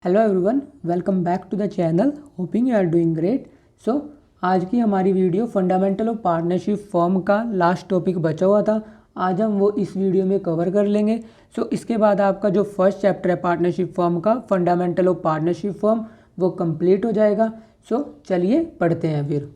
Hello everyone, welcome back to the channel. Hoping you are doing great. So आज की हमारी video fundamental of partnership firm का last topic बचा हुआ था। आज हम वो इस वीडियो में कवर कर लेंगे। सो इसके बाद आपका जो फर्स्ट चैप्टर है पार्टनरशिप फर्म का, फंडामेंटल ऑफ पार्टनरशिप फर्म, वो कंप्लीट हो जाएगा। सो चलिए पढ़ते हैं फिर।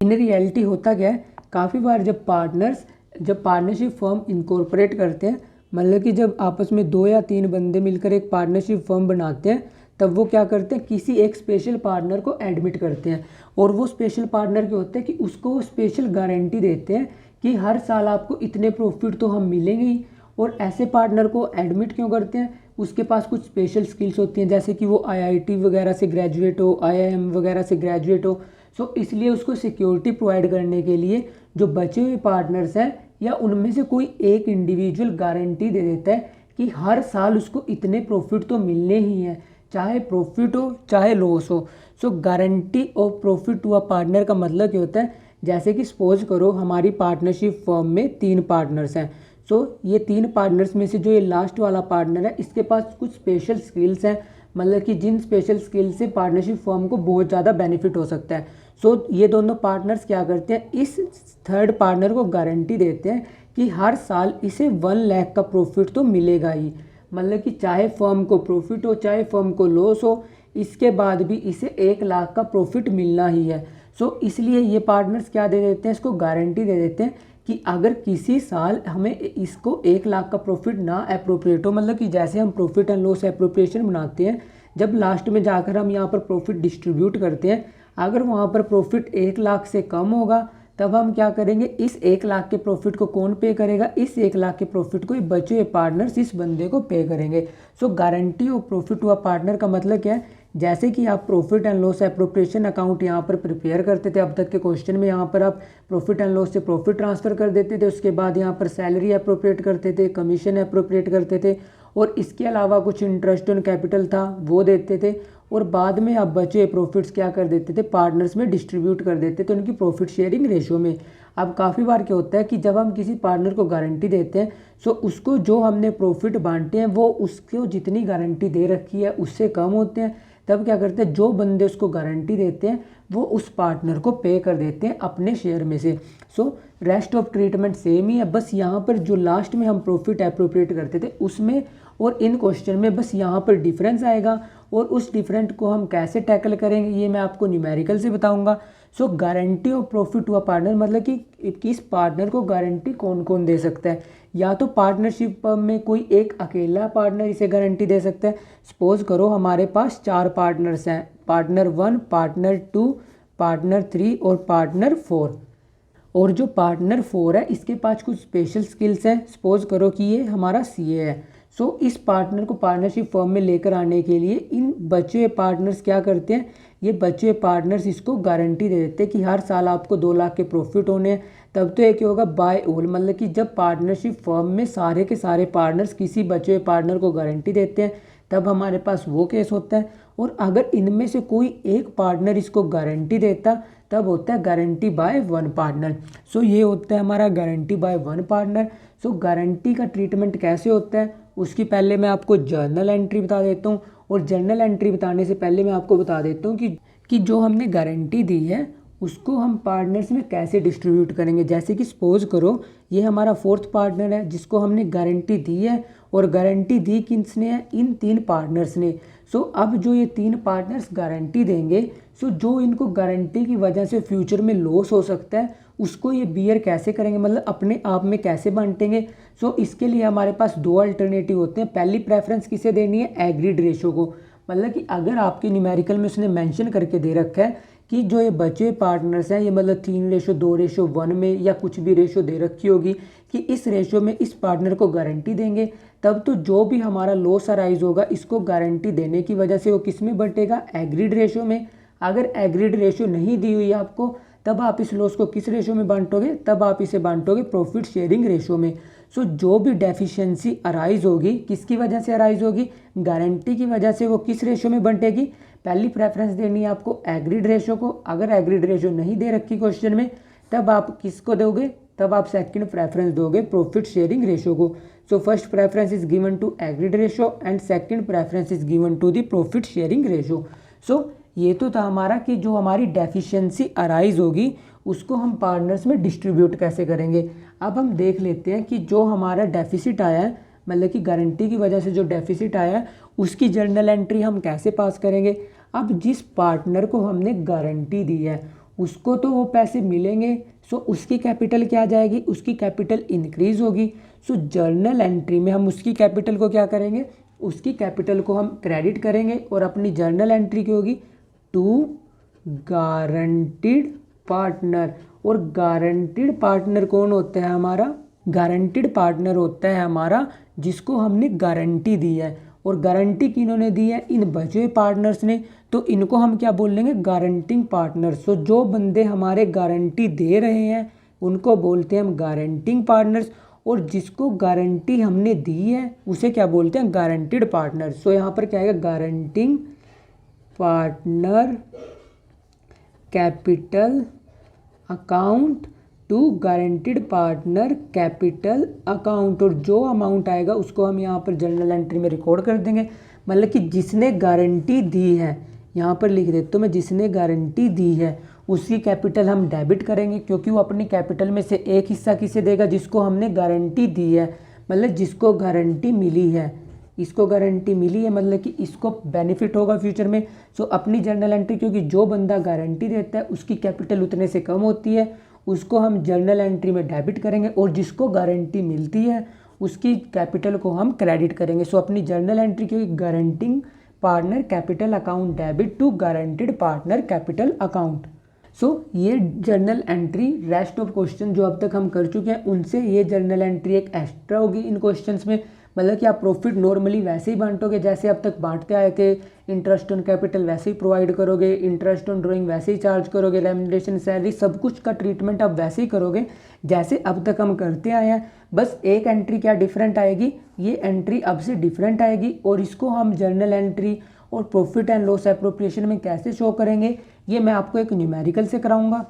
इन रियलिटी होता क्या है, काफ़ी बार जब पार्टनरशिप फर्म इनकॉर्पोरेट करते हैं, मतलब कि जब आपस में 2 या 3 बंदे मिलकर एक पार्टनरशिप फर्म बनाते हैं, तब वो क्या करते हैं, किसी एक स्पेशल पार्टनर को एडमिट करते हैं। और वो स्पेशल पार्टनर क्या होते हैं कि उसको स्पेशल गारंटी देते हैं कि हर साल आपको इतने प्रॉफिट तो हम मिलेंगे ही। और ऐसे पार्टनर को एडमिट क्यों करते हैं, उसके पास कुछ स्पेशल स्किल्स होती हैं, जैसे कि वो IIT वगैरह से ग्रेजुएट हो, IIM वगैरह से ग्रेजुएट हो। सो इसलिए उसको सिक्योरिटी प्रोवाइड करने के लिए जो बचे हुए पार्टनर्स हैं या उनमें से कोई एक इंडिविजुअल गारंटी दे देता है कि हर साल उसको इतने प्रॉफिट तो मिलने ही हैं, चाहे प्रॉफिट हो चाहे लॉस हो। So guarantee of profit to a partner का मतलब क्या होता है, जैसे कि सपोज करो हमारी पार्टनरशिप फर्म में 3 पार्टनर्स हैं। सो ये 3 पार्टनर्स में से जो ये लास्ट वाला पार्टनर है, इसके पास कुछ स्पेशल स्किल्स हैं, मतलब कि जिन स्पेशल स्किल्स से पार्टनरशिप फर्म को बहुत ज़्यादा बेनिफिट हो सकता है। सो ये दोनों पार्टनर्स क्या करते हैं, इस थर्ड पार्टनर को गारंटी देते हैं कि हर साल इसे 1 लाख का प्रॉफिट तो मिलेगा ही। मतलब कि चाहे फर्म को प्रॉफिट हो चाहे फर्म को लॉस हो, इसके बाद भी इसे 1 लाख का प्रॉफिट मिलना ही है। सो इसलिए ये पार्टनर्स क्या दे देते हैं, इसको गारंटी दे देते हैं कि अगर किसी साल हमें इसको 1 लाख का प्रॉफिट ना अप्रोप्रिएट हो, मतलब कि जैसे हम प्रॉफिट एंड लॉस अप्रोप्रिएशन बनाते हैं, जब लास्ट में जाकर हम यहाँ पर प्रॉफिट डिस्ट्रीब्यूट करते हैं, अगर वहाँ पर प्रॉफिट 1 लाख से कम होगा, तब हम क्या करेंगे, इस 1 लाख के प्रॉफिट को कौन पे करेगा, इस 1 लाख के प्रॉफिट को बचे हुए पार्टनर्स इस बंदे को पे करेंगे। So guarantee of profit to a partner का मतलब क्या है, जैसे कि आप profit and loss appropriation account यहाँ पर प्रिपेयर करते थे अब तक के क्वेश्चन में, यहाँ पर आप प्रॉफिट एंड लॉस से प्रॉफिट ट्रांसफ़र कर देते थे, उसके बाद यहाँ पर सैलरी अप्रोप्रिएट करते थे, कमीशन अप्रोप्रिएट करते थे, और इसके अलावा कुछ इंटरेस्ट ऑन कैपिटल था वो देते थे, और बाद में आप बचे प्रॉफिट्स क्या कर देते थे, पार्टनर्स में डिस्ट्रीब्यूट कर देते थे उनकी प्रॉफिट शेयरिंग रेशियो में। अब काफ़ी बार क्या होता है कि जब हम किसी पार्टनर को गारंटी देते हैं, सो उसको जो हमने प्रॉफिट बांटे हैं वो उसको जितनी गारंटी दे रखी है उससे कम होते हैं। तब क्या करते हैं, जो बंदे उसको गारंटी देते हैं वो उस पार्टनर को पे कर देते हैं अपने शेयर में से। So rest of treatment same ही है, बस यहाँ पर जो लास्ट में हम प्रॉफिट अप्रोप्रिएट करते थे उसमें और इन क्वेश्चन में बस यहाँ पर डिफरेंस आएगा, और उस डिफरेंट को हम कैसे टैकल करेंगे ये मैं आपको न्यूमेरिकल से बताऊंगा। So guarantee of profit to a partner मतलब कि किस पार्टनर को गारंटी कौन कौन दे सकता है, या तो पार्टनरशिप में कोई एक अकेला पार्टनर इसे गारंटी दे सकता है। सपोज करो हमारे पास 4 पार्टनर्स हैं, पार्टनर 1, पार्टनर 2, पार्टनर 3 और पार्टनर 4। और जो पार्टनर 4 है इसके पास कुछ स्पेशल स्किल्स हैं। सपोज करो कि ये हमारा CA है। सो इस पार्टनर को पार्टनरशिप फर्म में लेकर आने के लिए इन बचे हुए पार्टनर्स क्या करते हैं, ये बचे हुए पार्टनर्स इसको गारंटी दे देते हैं कि हर साल आपको 2 लाख के प्रॉफिट होने हैं। तब तो ये क्या होगा, बाय ऑल, मतलब कि जब पार्टनरशिप फर्म में सारे के सारे पार्टनर्स किसी बचे हुए पार्टनर को गारंटी देते हैं, तब हमारे पास वो केस होता है। और अगर इनमें से कोई एक पार्टनर इसको गारंटी देता, तब होता है गारंटी बाय 1 पार्टनर। सो ये होता है हमारा गारंटी बाय 1 पार्टनर। सो गारंटी का ट्रीटमेंट कैसे होता है, उसकी पहले मैं आपको जर्नल एंट्री बता देता हूँ। और जर्नल एंट्री बताने से पहले मैं आपको बता देता हूँ कि जो हमने गारंटी दी है उसको हम पार्टनर्स में कैसे डिस्ट्रीब्यूट करेंगे। जैसे कि सपोज करो ये हमारा 4th पार्टनर है जिसको हमने गारंटी दी है, और गारंटी दी किसने है, इन 3 पार्टनर्स ने। सो अब जो ये 3 पार्टनर्स गारंटी देंगे, सो जो इनको गारंटी की वजह से फ्यूचर में लॉस हो सकता है उसको ये बियर कैसे करेंगे, मतलब अपने आप में कैसे बांटेंगे। सो इसके लिए हमारे पास 2 अल्टरनेटिव होते हैं। पहली प्रेफरेंस किसे देनी है, एग्रीड रेशो को। मतलब कि अगर आपके न्यूमेरिकल में उसने मेंशन करके दे रखा है कि जो ये बचे पार्टनर्स हैं, ये मतलब 3:2:1 में या कुछ भी रेशो दे रखी होगी कि इस रेशो में इस पार्टनर को गारंटी देंगे, तब तो जो भी हमारा लॉस अराइज होगा इसको गारंटी देने की वजह से वो किस में बंटेगा, एग्रीड रेशो में। अगर एग्रीड रेशो नहीं दी हुई आपको, तब आप इस लॉस को किस रेशो में बांटोगे, तब आप इसे बांटोगे प्रॉफिट शेयरिंग रेशो में। सो जो भी डेफिशिएंसी अराइज होगी किसकी वजह से अराइज होगी, गारंटी की वजह से, वो किस रेशो में बंटेगी, पहली प्रेफरेंस देनी है आपको एग्रीड रेशो को। अगर एग्रीड रेशो नहीं दे रखी क्वेश्चन में, तब आप किसको दोगे, तब आप सेकंड प्रेफरेंस दोगे प्रॉफिट शेयरिंग रेशो को। So first preference is given to agreed ratio and second preference is given to the profit sharing ratio. So ये तो था हमारा कि जो हमारी डेफिशिएंसी अराइज होगी उसको हम पार्टनर्स में डिस्ट्रीब्यूट कैसे करेंगे। अब हम देख लेते हैं कि जो हमारा डेफिसिट आया है, मतलब कि गारंटी की वजह से जो डेफिसिट आया है उसकी जर्नल एंट्री हम कैसे पास करेंगे। अब जिस पार्टनर को हमने गारंटी दी है उसको तो वो पैसे मिलेंगे, सो उसकी कैपिटल क्या जाएगी, उसकी कैपिटल इंक्रीज होगी। सो जर्नल एंट्री में हम उसकी कैपिटल को क्या करेंगे, उसकी कैपिटल को हम क्रेडिट करेंगे और अपनी जर्नल एंट्री की होगी टू गारंटीड पार्टनर। और गारंटीड पार्टनर कौन होता है हमारा, गारंटीड पार्टनर होता है हमारा जिसको हमने गारंटी दी है। और गारंटी किन्होंने दी है, इन बचे हुए पार्टनर्स ने, तो इनको हम क्या बोल लेंगे, गारंटिंग पार्टनर्स। तो जो बंदे हमारे गारंटी दे रहे हैं उनको बोलते हैं हम गारंटिंग पार्टनर्स, और जिसको गारंटी हमने दी है उसे क्या बोलते हैं, गारंटीड पार्टनर्स। सो यहाँ पर क्या आएगा, guaranteeing partner capital account to guaranteed partner capital account. और जो अमाउंट आएगा उसको हम यहाँ पर जर्नल एंट्री में रिकॉर्ड कर देंगे। मतलब कि जिसने गारंटी दी है, यहाँ पर लिख देता हूँ मैं, जिसने गारंटी दी है उसकी कैपिटल हम डेबिट करेंगे, क्योंकि वो अपनी कैपिटल में से एक हिस्सा किसे देगा, जिसको हमने गारंटी दी है, मतलब जिसको गारंटी मिली है, इसको गारंटी मिली है, मतलब कि इसको बेनिफिट होगा फ्यूचर में। सो अपनी जर्नल एंट्री, क्योंकि जो बंदा गारंटी देता है उसकी कैपिटल उतने से कम होती है, उसको हम जर्नल एंट्री में डेबिट करेंगे, और जिसको गारंटी मिलती है उसकी कैपिटल को हम क्रेडिट करेंगे। सो अपनी जर्नल एंट्री की guaranteeing partner capital account debit to guaranteed partner capital account. So ये journal entry, rest of question जो अब तक हम कर चुके हैं उनसे ये जर्नल एंट्री एक एक्स्ट्रा होगी इन क्वेश्चंस में। मतलब कि आप प्रॉफिट नॉर्मली वैसे ही बांटोगे जैसे अब तक बांटते आए थे, इंटरेस्ट ऑन कैपिटल वैसे ही प्रोवाइड करोगे, इंटरेस्ट ऑन ड्राइंग वैसे ही चार्ज करोगे, रेम्युनरेशन सैलरी सब कुछ का ट्रीटमेंट आप वैसे ही करोगे जैसे अब तक हम करते आए हैं। बस एक एंट्री क्या डिफरेंट आएगी, ये एंट्री अब से डिफरेंट आएगी, और इसको हम जर्नल एंट्री और प्रॉफिट एंड लॉस एप्रोप्रिएशन में कैसे शो करेंगे ये मैं आपको एक न्यूमेरिकल से कराऊंगा।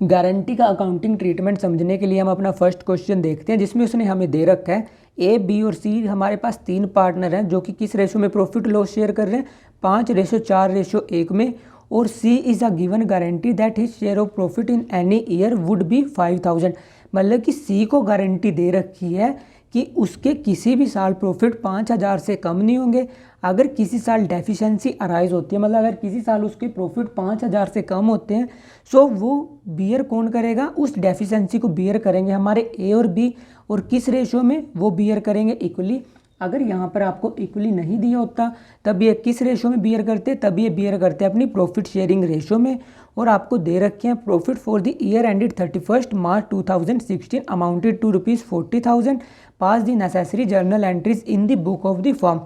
गारंटी का अकाउंटिंग ट्रीटमेंट समझने के लिए हम अपना फर्स्ट क्वेश्चन देखते हैं, जिसमें उसने हमें दे रखा है ए, बी और सी हमारे पास तीन पार्टनर हैं जो कि किस रेशो में प्रॉफिट लॉस शेयर कर रहे हैं, 5:4:1 में। और C is a given guarantee that his share of profit in any year would be 5,000। मतलब कि सी को गारंटी दे रखी है कि उसके किसी भी साल प्रॉफिट 5,000 से कम नहीं होंगे। अगर किसी साल डेफिशिएंसी अराइज होती है, मतलब अगर किसी साल उसके प्रॉफिट 5,000 से कम होते हैं, सो वो बियर कौन करेगा, उस डेफिशिएंसी को बियर करेंगे हमारे ए और बी। और किस रेशो में, वो बियर करेंगे इक्वली। अगर यहाँ पर आपको इक्वली नहीं दिया होता तब ये किस रेशो में बियर करते, तब ये बियर करते हैं अपनी प्रॉफिट शेयरिंग रेशो में। और आपको दे रखे हैं profit for the year ended 31 March 2016 amounted to ₹40,000। Pass the necessary journal entries in the book of the firm.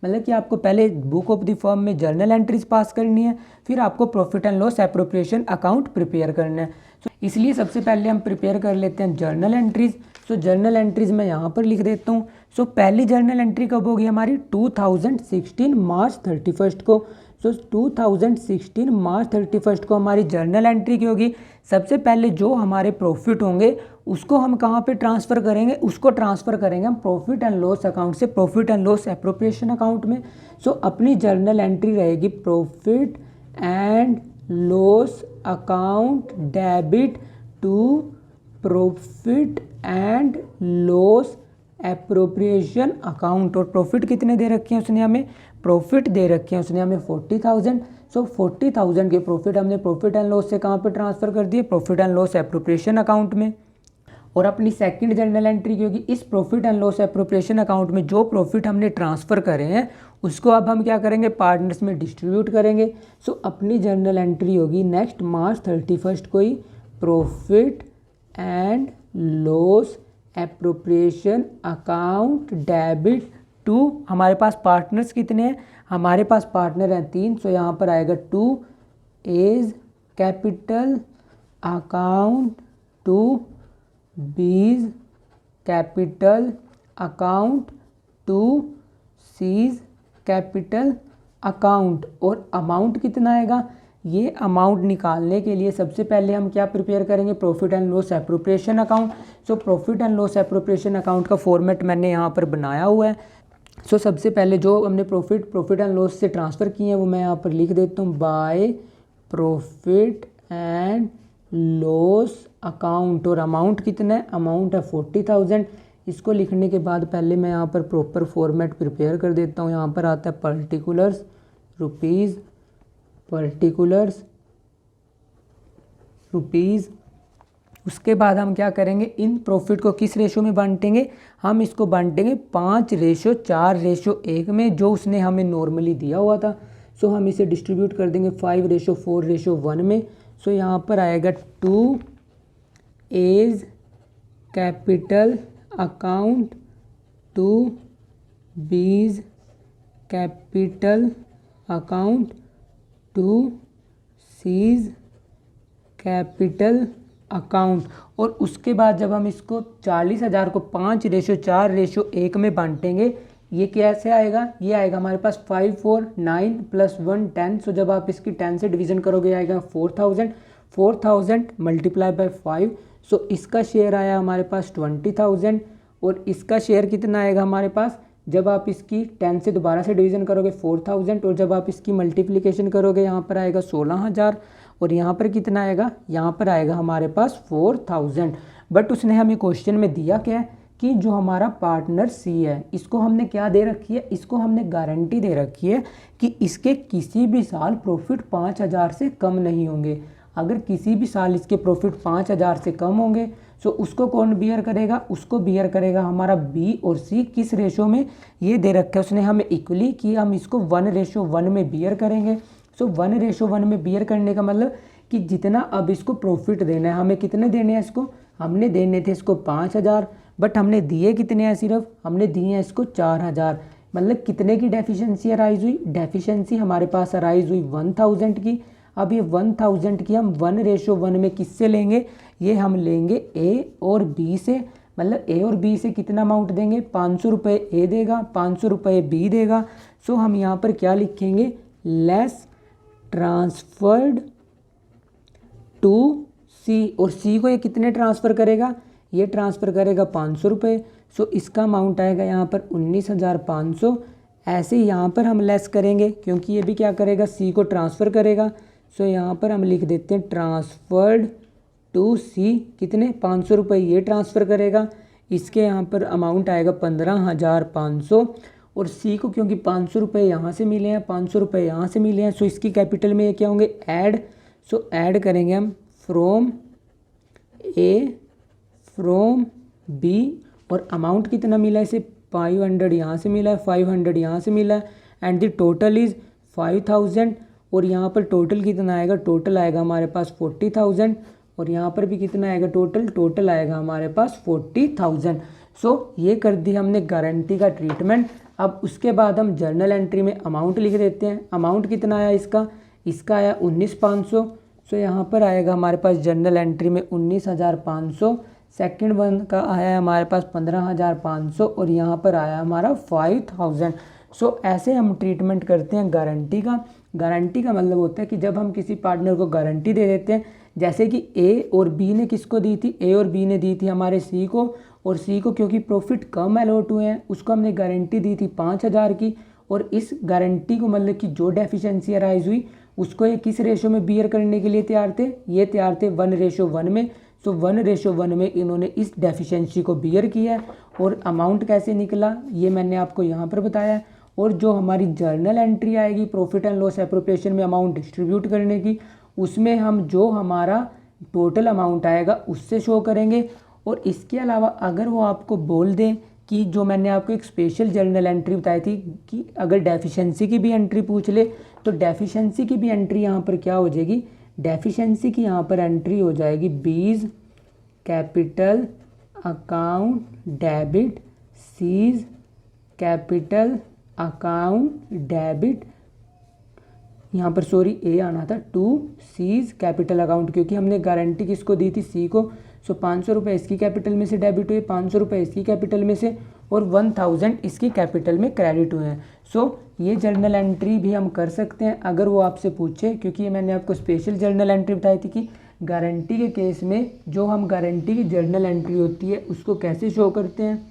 मतलब कि आपको पहले बुक ऑफ द फर्म में जर्नल एंट्रीज पास करनी है, फिर आपको profit and loss appropriation account prepare करना है। इसलिए सबसे पहले हम प्रिपेयर कर लेते हैं जर्नल एंट्रीज। सो जर्नल एंट्रीज मैं यहाँ पर लिख देता हूँ। सो पहली जर्नल एंट्री कब होगी हमारी, 2016 मार्च 31 को। सो 2016 मार्च 31 को हमारी जर्नल एंट्री की होगी। सबसे पहले जो हमारे प्रॉफिट होंगे उसको हम कहाँ पे ट्रांसफ़र करेंगे, उसको ट्रांसफ़र करेंगे हम प्रॉफिट एंड लॉस अकाउंट से profit and loss appropriation account में। सो अपनी जर्नल एंट्री रहेगी profit and loss account debit to profit and loss appropriation account. और प्रॉफिट कितने दे रखे हैं उसने हमें, प्रॉफिट दे रखे हैं उसने हमें 40,000। सो 40,000 के प्रॉफिट हमने प्रॉफिट एंड लॉस से कहाँ पे ट्रांसफ़र कर दिए, profit and loss appropriation account में। और अपनी सेकंड जर्नल एंट्री की होगी इस profit and loss appropriation account में जो प्रॉफिट हमने ट्रांसफ़र करे हैं उसको अब हम क्या करेंगे, पार्टनर्स में डिस्ट्रीब्यूट करेंगे। सो अपनी जर्नल एंट्री होगी नेक्स्ट मार्च 31 को ही profit and loss appropriation account debit to, हमारे पास पार्टनर्स कितने हैं, हमारे पास पार्टनर हैं 3। सो यहाँ पर आएगा to A's capital account to B's capital account to C's capital account. और अमाउंट कितना आएगा, ये अमाउंट निकालने के लिए सबसे पहले हम क्या प्रिपेयर करेंगे, profit and loss appropriation account. So profit and loss appropriation account का फॉर्मेट मैंने यहाँ पर बनाया हुआ है। सो सबसे पहले जो हमने प्रॉफिट एंड लॉस से ट्रांसफ़र किए हैं वो मैं यहाँ पर लिख देता हूँ, by profit and loss account. और अमाउंट कितना है, अमाउंट है 40,000। इसको लिखने के बाद पहले मैं यहाँ पर प्रॉपर फॉर्मेट प्रिपेयर कर देता हूँ। यहाँ पर आता है पर्टिकुलर्स रुपीज़। उसके बाद हम क्या करेंगे, इन प्रॉफिट को किस रेशो में बांटेंगे, हम इसको बांटेंगे 5:4:1 में, जो उसने हमें नॉर्मली दिया हुआ था। सो हम इसे डिस्ट्रीब्यूट कर देंगे 5:4:1 में। सो यहाँ पर आएगा 2 एज कैपिटल अकाउंट, 2 बीज capital account, 2 seize capital account. और उसके बाद जब हम इसको 40,000 को 5:4:1 में बांटेंगे, ये कैसे आएगा, ये आएगा हमारे पास 5 4 9 + 1 10। सो जब आप इसकी 10 से डिवीज़न करोगे आएगा 4,000 मल्टीप्लाई बाय 5। सो इसका शेयर आया हमारे पास 20,000। और इसका शेयर कितना आएगा हमारे पास, जब आप इसकी 10 से दोबारा से डिवीज़न करोगे 4,000, और जब आप इसकी मल्टीप्लिकेशन करोगे यहाँ पर आएगा 16,000। और यहाँ पर कितना आएगा, यहाँ पर आएगा हमारे पास 4,000। बट उसने हमें क्वेश्चन में दिया क्या है कि जो हमारा पार्टनर सी है, इसको हमने क्या दे रखी है, इसको हमने गारंटी दे रखी है कि इसके किसी भी साल प्रॉफिट 5,000 से कम नहीं होंगे। अगर किसी भी साल इसके प्रॉफिट 5,000 से कम होंगे तो उसको कौन बियर करेगा, उसको बियर करेगा हमारा बी और सी। किस रेशो में, ये दे रखा है उसने हमें इक्वली कि हम इसको 1:1 में बियर करेंगे। सो 1:1 में बियर करने का मतलब कि जितना अब इसको प्रॉफिट देना है, हमें कितने देने हैं इसको, हमने देने थे इसको 5,000, बट हमने दिए कितने हैं, सिर्फ हमने दिए हैं इसको 4,000। मतलब कितने की डेफिशिएंसी अराइज हुई, डेफिशिएंसी हमारे पास अराइज हुई 1,000 की। अब ये 1,000 की हम 1:1 में किससे लेंगे, ये हम लेंगे ए और बी से। मतलब ए और बी से कितना अमाउंट देंगे, 500 रुपये ए देगा, 500 रुपये बी देगा। सो हम यहाँ पर क्या लिखेंगे, लेस ट्रांसफर्ड टू सी। और सी को ये कितने ट्रांसफ़र करेगा, ये ट्रांसफ़र करेगा 500 रुपये। सो इसका अमाउंट आएगा यहाँ पर 19,500। ऐसे ही यहाँ पर हम लेस करेंगे क्योंकि ये भी क्या करेगा, सी को ट्रांसफ़र करेगा। सो यहाँ पर हम लिख देते हैं ट्रांसफर्ड टू सी, कितने 500 रुपये ये ट्रांसफ़र करेगा। इसके यहाँ पर अमाउंट आएगा 15,500। और सी को क्योंकि 500 रुपये यहाँ से मिले हैं, 500 रुपये यहाँ से मिले हैं, सो इसकी कैपिटल में ये क्या होंगे, ऐड। सो ऐड करेंगे हम फ्रॉम ए फ्रॉम बी। और अमाउंट कितना मिला इसे, 500 यहाँ से मिला है, 500 यहाँ से मिला है, एंड द टोटल इज़ 5,000। और यहाँ पर टोटल कितना आएगा, टोटल आएगा हमारे पास 40,000। और यहाँ पर भी कितना आएगा, टोटल आएगा हमारे पास 40,000। सो ये कर दी हमने गारंटी का ट्रीटमेंट। अब उसके बाद हम जर्नल एंट्री में अमाउंट लिख देते हैं। अमाउंट कितना आया इसका आया 19,500। सो यहाँ पर आएगा हमारे पास जर्नल एंट्री में 19,500। सेकंड वन का आया हमारे पास 15,500 और यहाँ पर आया हमारा 5,000। सो ऐसे हम ट्रीटमेंट करते हैं गारंटी का। गारंटी का मतलब होता है कि जब हम किसी पार्टनर को गारंटी दे देते हैं, जैसे कि ए और बी ने किसको दी थी, ए और बी ने दी थी हमारे सी को, और सी को क्योंकि प्रॉफिट कम अलॉट हुए हैं उसको हमने गारंटी दी थी 5,000 की। और इस गारंटी को मतलब कि जो डेफिशिएंसी अराइज हुई उसको ये किस रेशो में बियर करने के लिए तैयार थे, ये तैयार थे 1:1 में। सो 1:1 में इन्होंने इस डेफिशिएंसी को बियर किया है। और अमाउंट कैसे निकला ये मैंने आपको यहाँ पर बताया है। और जो हमारी जर्नल एंट्री आएगी प्रॉफिट एंड लॉस एप्रोप्रिएशन में अमाउंट डिस्ट्रीब्यूट करने की, उसमें हम जो हमारा टोटल अमाउंट आएगा उससे शो करेंगे। और इसके अलावा अगर वो आपको बोल दें कि जो मैंने आपको एक स्पेशल जर्नल एंट्री बताई थी कि अगर डेफिशिएंसी की भी एंट्री पूछ ले, तो डेफिशिएंसी की भी एंट्री यहाँ पर क्या हो जाएगी, डेफिशिएंसी की यहाँ पर एंट्री हो जाएगी बीज capital account debit, seize capital account debit, यहाँ पर सॉरी ए आना था, टू सीज कैपिटल अकाउंट, क्योंकि हमने गारंटी किसको दी थी, सी को। सो 500 रुपये इसकी कैपिटल में से डेबिट हुए, 500 रुपये इसकी कैपिटल में से, और 1,000 इसकी कैपिटल में क्रेडिट हुए हैं। सो ये जर्नल एंट्री भी हम कर सकते हैं अगर वो आपसे पूछे, क्योंकि ये मैंने आपको स्पेशल जर्नल एंट्री बताई थी कि गारंटी के केस में जो हम गारंटी की जर्नल एंट्री होती है उसको कैसे शो करते हैं।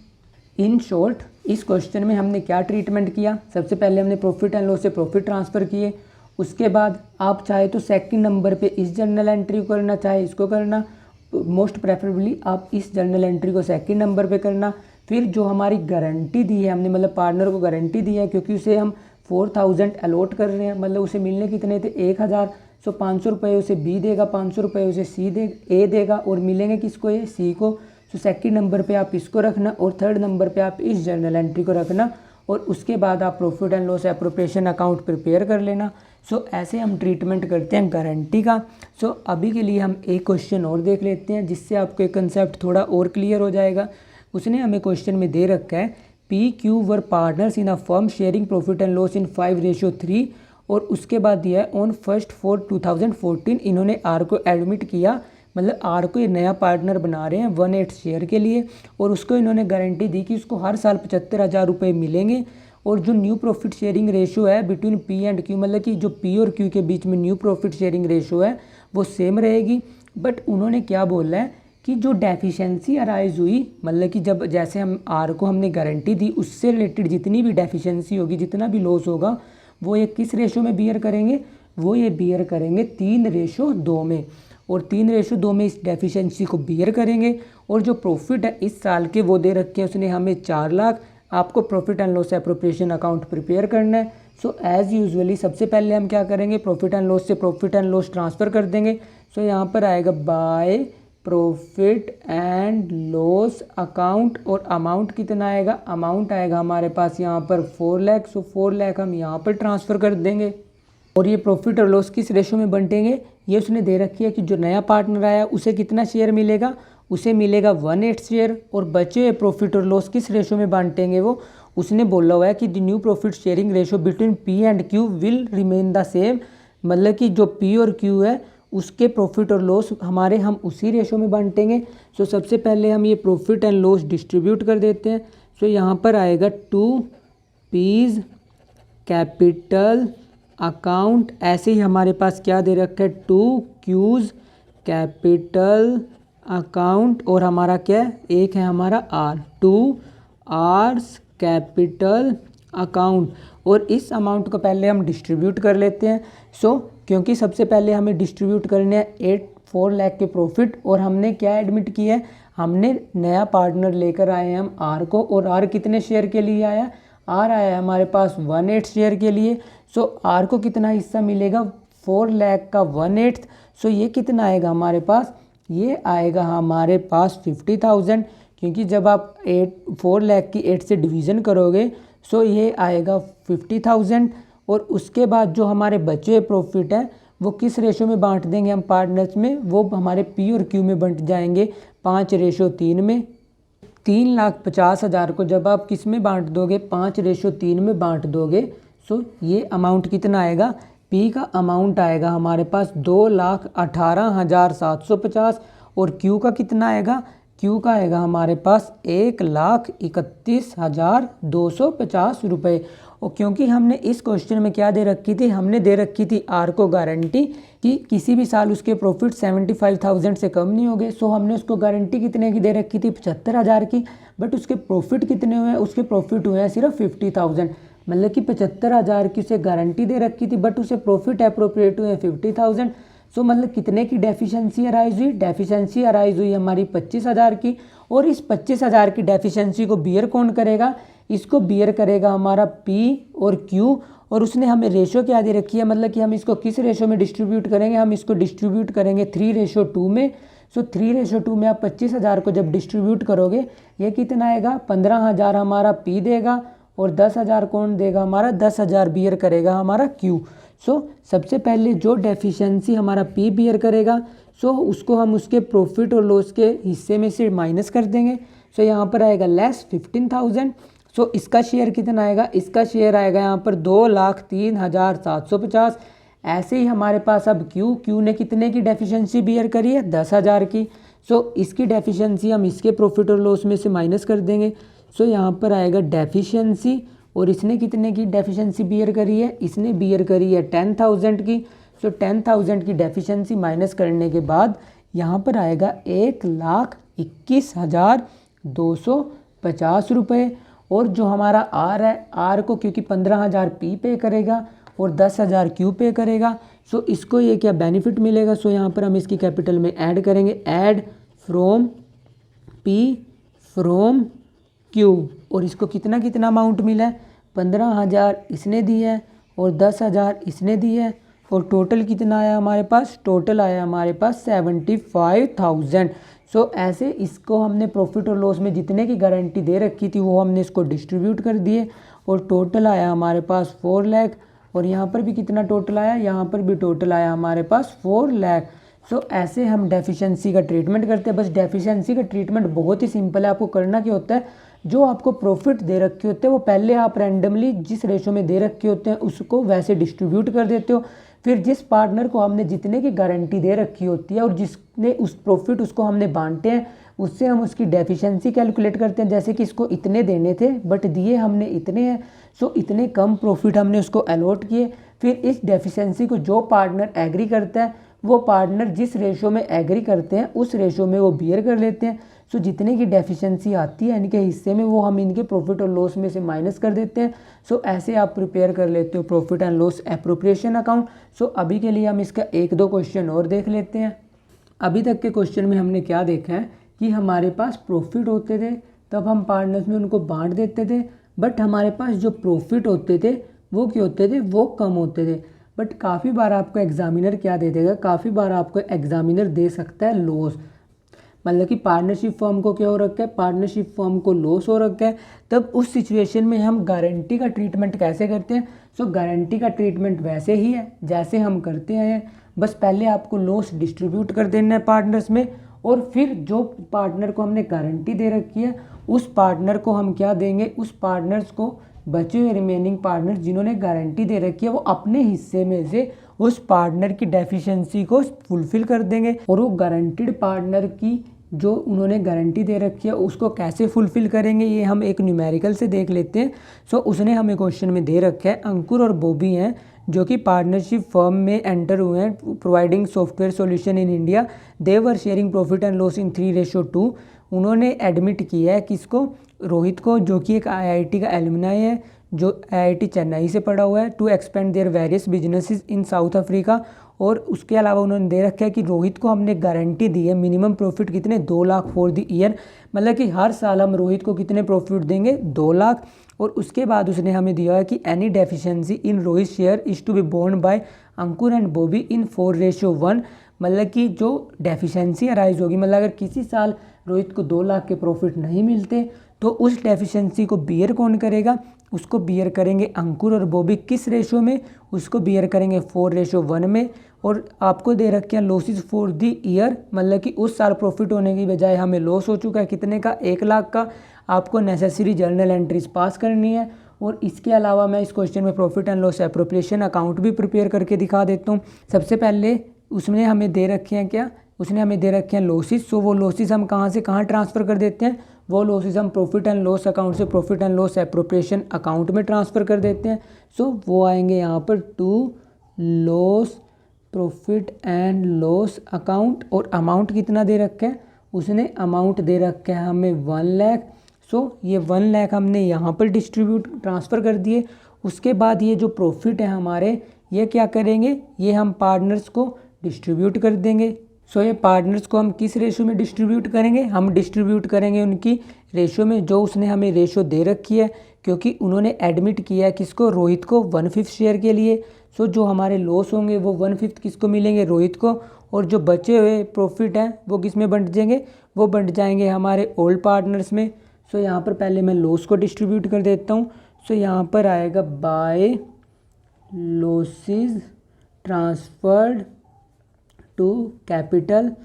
इन शॉर्ट इस क्वेश्चन में हमने क्या ट्रीटमेंट किया, सबसे पहले हमने प्रॉफिट एंड लॉस से प्रॉफिट ट्रांसफ़र किए। उसके बाद आप चाहे तो सेकंड नंबर पे इस जर्नल एंट्री को करना, चाहे इसको करना, मोस्ट प्रेफरेबली आप इस जर्नल एंट्री को सेकंड नंबर पे करना। फिर जो हमारी गारंटी दी है हमने, मतलब पार्टनर को गारंटी दी है, क्योंकि उसे हम 4000 अलॉट कर रहे हैं, मतलब उसे मिलने कितने थे 1000, सो 500 रुपये उसे बी देगा, 500 रुपये उसे ए देगा, और मिलेंगे किसको, ये सी को। सो सेकंड नंबर पे आप इसको रखना और थर्ड नंबर पे आप इस जर्नल एंट्री को रखना, और उसके बाद आप profit and loss appropriation account prepare कर लेना। सो ऐसे हम ट्रीटमेंट करते हैं गारंटी का। सो अभी के लिए हम एक क्वेश्चन और देख लेते हैं जिससे आपको एक कंसेप्ट थोड़ा और क्लियर हो जाएगा। उसने हमें क्वेश्चन में दे रखा है PQ were partners in a firm sharing profit and loss in 5:3, और उसके बाद दिया है ऑन 1/4/2014 इन्होंने आर को एडमिट किया, मतलब आर को ये नया पार्टनर बना रहे हैं 1/8 शेयर के लिए, और उसको इन्होंने गारंटी दी कि उसको हर साल 75,000 रुपये मिलेंगे। और जो न्यू प्रॉफिट शेयरिंग रेशो है बिटवीन P एंड Q, मतलब कि जो P और Q के बीच में न्यू प्रॉफिट शेयरिंग रेशो है वो सेम रहेगी। बट उन्होंने क्या बोला है कि जो डेफिशिएंसी अराइज हुई, मतलब कि जब जैसे हम आर को हमने गारंटी दी उससे रिलेटेड जितनी भी डेफिशिएंसी होगी, जितना भी लॉस होगा, वो ये किस रेशो में बियर करेंगे, वो ये बियर करेंगे 3:2 में, और 3:2 में इस डेफिशिएंसी को बियर करेंगे। और जो प्रॉफिट है इस साल के वो दे रखे हैं उसने हमें 4 लाख। आपको profit and loss appropriation account prepare करना है। सो एज़ यूजुअली सबसे पहले हम क्या करेंगे, प्रॉफिट एंड लॉस से प्रॉफिट एंड लॉस ट्रांसफ़र कर देंगे। सो यहाँ पर आएगा by profit and loss account, और अमाउंट कितना आएगा, अमाउंट आएगा हमारे पास यहाँ पर 4 लाख। सो 4 लाख हम यहाँ पर ट्रांसफ़र कर देंगे। और ये प्रॉफिट और लॉस किस रेशो में बंटेंगे, ये उसने दे रखी है कि जो नया पार्टनर आया उसे कितना शेयर मिलेगा, उसे मिलेगा 1/8 शेयर। और बचे हुए प्रॉफिट और लॉस किस रेशो में बांटेंगे, वो उसने बोला हुआ है कि the new profit sharing ratio between P and Q will remain the same, मतलब कि जो P और Q है उसके प्रॉफिट और लॉस हमारे हम उसी रेशो में बांटेंगे। सो सबसे पहले हम ये प्रॉफिट एंड लॉस डिस्ट्रीब्यूट कर देते हैं। सो यहाँ पर आएगा 2P's कैपिटल अकाउंट, ऐसे ही हमारे पास क्या दे रखा है 2Q's कैपिटल अकाउंट, और हमारा क्या है, एक है हमारा R, 2R's कैपिटल अकाउंट। और इस अमाउंट को पहले हम डिस्ट्रीब्यूट कर लेते हैं। सो क्योंकि सबसे पहले हमें डिस्ट्रीब्यूट करने हैं 4 लाख के प्रॉफिट, और हमने क्या एडमिट किया है, हमने नया पार्टनर लेकर आए हैं हम R को, और R कितने शेयर के लिए आया, R आया है हमारे पास 1/8 शेयर के लिए। सो R को कितना हिस्सा मिलेगा, 4 लाख का 1/8। सो ये कितना आएगा हमारे पास, ये आएगा हमारे पास 50,000, क्योंकि जब आप 4 लाख की 8 से डिवीज़न करोगे सो ये आएगा 50,000। और उसके बाद जो हमारे बचे हुए प्रॉफिट है वो किस रेशो में बांट देंगे हम पार्टनर्स में, वो हमारे P और Q में बंट जाएंगे 5:3 में। 3,50,000 को जब आप किस में बांट दोगे, 5:3 में बांट दोगे, सो ये अमाउंट कितना आएगा, P का अमाउंट आएगा हमारे पास 2,18,750, और Q का कितना आएगा, Q का आएगा हमारे पास 1,31,250 रुपये। और क्योंकि हमने इस क्वेश्चन में क्या दे रखी थी, हमने दे रखी थी R को गारंटी कि किसी भी साल उसके प्रॉफिट 75,000 से कम नहीं होंगे। सो हमने उसको गारंटी कितने की दे रखी थी, 75,000 की। बट उसके प्रॉफिट कितने हुए हैं, उसके प्रॉफिट हुए हैं सिर्फ 50,000, मतलब कि 75,000 की उसे गारंटी दे रखी थी, बट उसे प्रॉफिट अप्रोप्रिएट हुए 50,000। सो मतलब कितने की डेफिशिएंसी अराइज हुई, डेफिशिएंसी अराइज हुई हमारी 25,000 की। और इस 25,000 की डेफिशिएंसी को बियर कौन करेगा, इसको बियर करेगा हमारा P और Q। और उसने हमें रेशो क्या दे रखी है, मतलब कि हम इसको किस रेशो में डिस्ट्रीब्यूट करेंगे, हम इसको डिस्ट्रीब्यूट करेंगे 3:2 में। सो 3:2 में आप 25,000 को जब डिस्ट्रीब्यूट करोगे ये कितना आएगा, 15,000 हमारा P देगा, और 10,000 कौन देगा, हमारा 10,000 बियर करेगा हमारा Q। सो सबसे पहले जो डेफिशिएंसी हमारा P बियर करेगा, सो उसको हम उसके प्रॉफिट और लॉस के हिस्से में से माइनस कर देंगे। सो यहाँ पर आएगा लेस 15,000। सो इसका शेयर कितना आएगा, इसका शेयर आएगा यहाँ पर 2,03,750। ऐसे ही हमारे पास अब Q ने कितने की डेफिशिएंसी बियर करी है, 10,000 की। सो इसकी डेफिशिएंसी हम इसके प्रॉफिट और लॉस में से माइनस कर देंगे। सो यहाँ पर आएगा डेफिशिएंसी, और इसने कितने की डेफिशिएंसी बियर करी है, इसने बियर करी है 10,000 की। सो 10,000 की डेफिशिएंसी माइनस करने के बाद यहाँ पर आएगा 1,21,250 रुपये। और जो हमारा आर है, आर को क्योंकि 15,000 पी पे करेगा और 10,000 क्यू पे करेगा, सो इसको ये क्या बेनिफिट मिलेगा। सो यहाँ पर हम इसकी कैपिटल में ऐड करेंगे, add from P from Q. और इसको कितना कितना अमाउंट मिला है, 15,000 इसने दी है और 10,000 इसने दी है। और टोटल कितना आया हमारे पास, टोटल आया हमारे पास 75,000। सो ऐसे इसको हमने प्रॉफिट और लॉस में जितने की गारंटी दे रखी थी वो हमने इसको डिस्ट्रीब्यूट कर दिए और टोटल आया हमारे पास 4 लाख। और यहाँ पर भी कितना टोटल आया, यहाँ पर भी टोटल आया हमारे पास 4 लाख। सो ऐसे हम डेफिशिएंसी का ट्रीटमेंट करते हैं। बस डेफिशिएंसी का ट्रीटमेंट बहुत ही सिंपल है। आपको करना क्या होता है, जो आपको प्रॉफिट दे रखे होते हैं वो पहले आप रैंडमली जिस रेशो में दे रखे होते हैं उसको वैसे डिस्ट्रीब्यूट कर देते हो। फिर जिस पार्टनर को हमने जितने की गारंटी दे रखी होती है और जिसने उस प्रॉफिट उसको हमने बांटे हैं, उससे हम उसकी डेफिशिएंसी कैलकुलेट करते हैं। जैसे कि इसको इतने देने थे बट दिए हमने इतने हैं, सो इतने कम प्रॉफिट हमने उसको अलॉट किए। फिर इस डेफिशिएंसी को जो पार्टनर एग्री करता है, वो पार्टनर जिस रेशो में एग्री करते हैं उस रेशो में वो बियर कर लेते हैं। सो जितने की डेफिशिएंसी आती है इनके हिस्से में वो हम इनके प्रॉफिट और लॉस में से माइनस कर देते हैं। सो ऐसे आप प्रिपेयर कर लेते हो profit and loss appropriation account. So अभी के लिए हम इसका 1-2 क्वेश्चन और देख लेते हैं। अभी तक के क्वेश्चन में हमने क्या देखा है कि हमारे पास प्रॉफिट होते थे तब हम पार्टनर्स में उनको बांट देते थे, बट हमारे पास जो प्रॉफिट होते थे वो क्या होते थे, वो कम होते थे। बट काफ़ी बार आपको एग्जामिनर क्या दे देगा, काफ़ी बार आपको एग्जामिनर दे सकता है लॉस। मतलब कि पार्टनरशिप फर्म को क्या हो रखा है, पार्टनरशिप फर्म को लॉस हो रखा है। तब उस सिचुएशन में हम गारंटी का ट्रीटमेंट कैसे करते हैं। सो गारंटी का ट्रीटमेंट वैसे ही है जैसे हम करते हैं। बस पहले आपको लॉस डिस्ट्रीब्यूट कर देना है पार्टनर्स में और फिर जो पार्टनर को हमने गारंटी दे रखी है उस पार्टनर को हम क्या देंगे, उस पार्टनर्स को बचे हुए रिमेनिंग पार्टनर्स जिन्होंने गारंटी दे रखी है वो अपने हिस्से में से उस पार्टनर की डेफिशिएंसी को फुलफिल कर देंगे। और वो गारंटीड पार्टनर की जो उन्होंने गारंटी दे रखी है उसको कैसे फुलफिल करेंगे ये हम एक न्यूमेरिकल से देख लेते हैं। सो उसने हमें क्वेश्चन में दे रखा है, अंकुर और बॉबी हैं जो कि पार्टनरशिप फर्म में एंटर हुए हैं providing software solution in India. They were sharing profit and loss in 3:2। उन्होंने एडमिट किया है किसको, रोहित को, जो कि एक आईआईटी का एलुमनाई है, जो आईआईटी चेन्नई से पढ़ा हुआ है, to expand their various businesses in South Africa. और उसके अलावा उन्होंने दे रखा है कि रोहित को हमने गारंटी दी है मिनिमम प्रॉफिट कितने, 2 लाख फॉर द ईयर। मतलब कि हर साल हम रोहित को कितने प्रॉफिट देंगे, 2 लाख। और उसके बाद उसने हमें दिया है कि any deficiency in Rohit share is to be borne by Ankur and Bobby in 4:1। मतलब कि जो डेफिशिएंसी अराइज होगी, मतलब अगर किसी साल रोहित को 2 लाख के प्रॉफिट नहीं मिलते तो उस डेफिशिएंसी को बियर कौन करेगा, उसको बियर करेंगे अंकुर और बॉबी। किस रेशो में, उसको बियर करेंगे 4:1 में। और आपको दे रखे हैं लॉसेस फॉर द ईयर, मतलब कि उस साल प्रॉफिट होने की बजाय हमें लॉस हो चुका है कितने का, 1 लाख का। आपको नेसेसरी जर्नल एंट्रीज पास करनी है। और इसके अलावा मैं इस क्वेश्चन में profit and loss appropriation account भी प्रिपेयर करके दिखा देता हूँ। सबसे पहले उसने हमें दे रखे हैं क्या, उसने हमें दे रखे हैं लॉसेस। सो वो लॉसेस हम कहाँ से कहाँ ट्रांसफ़र कर देते हैं, वो लॉसेस हम प्रॉफिट एंड लॉस अकाउंट से profit and loss appropriation account में ट्रांसफ़र कर देते हैं। सो वो आएंगे यहाँ पर to loss profit and loss account. और अमाउंट कितना दे रखा है, उसने अमाउंट दे रखा है हमें 1 लाख। सो ये 1 लाख हमने यहाँ पर डिस्ट्रीब्यूट ट्रांसफ़र कर दिए। उसके बाद ये जो प्रॉफिट है हमारे, ये क्या करेंगे, ये हम पार्टनर्स को डिस्ट्रीब्यूट कर देंगे। सो ये पार्टनर्स को हम किस रेशो में डिस्ट्रीब्यूट करेंगे, हम डिस्ट्रीब्यूट करेंगे उनकी रेशो में जो उसने हमें रेशो दे रखी है, क्योंकि उन्होंने एडमिट किया है किसको, रोहित को 1/5 शेयर के लिए। सो जो हमारे लॉस होंगे वो 1/5 किसको मिलेंगे, रोहित को। और जो बचे हुए प्रॉफिट हैं वो किस में बंट जाएंगे, वो बंट जाएंगे हमारे ओल्ड पार्टनर्स में। सो यहाँ पर पहले मैं लॉस को डिस्ट्रीब्यूट कर देता हूँ। सो यहाँ पर आएगा by losses transferred to capital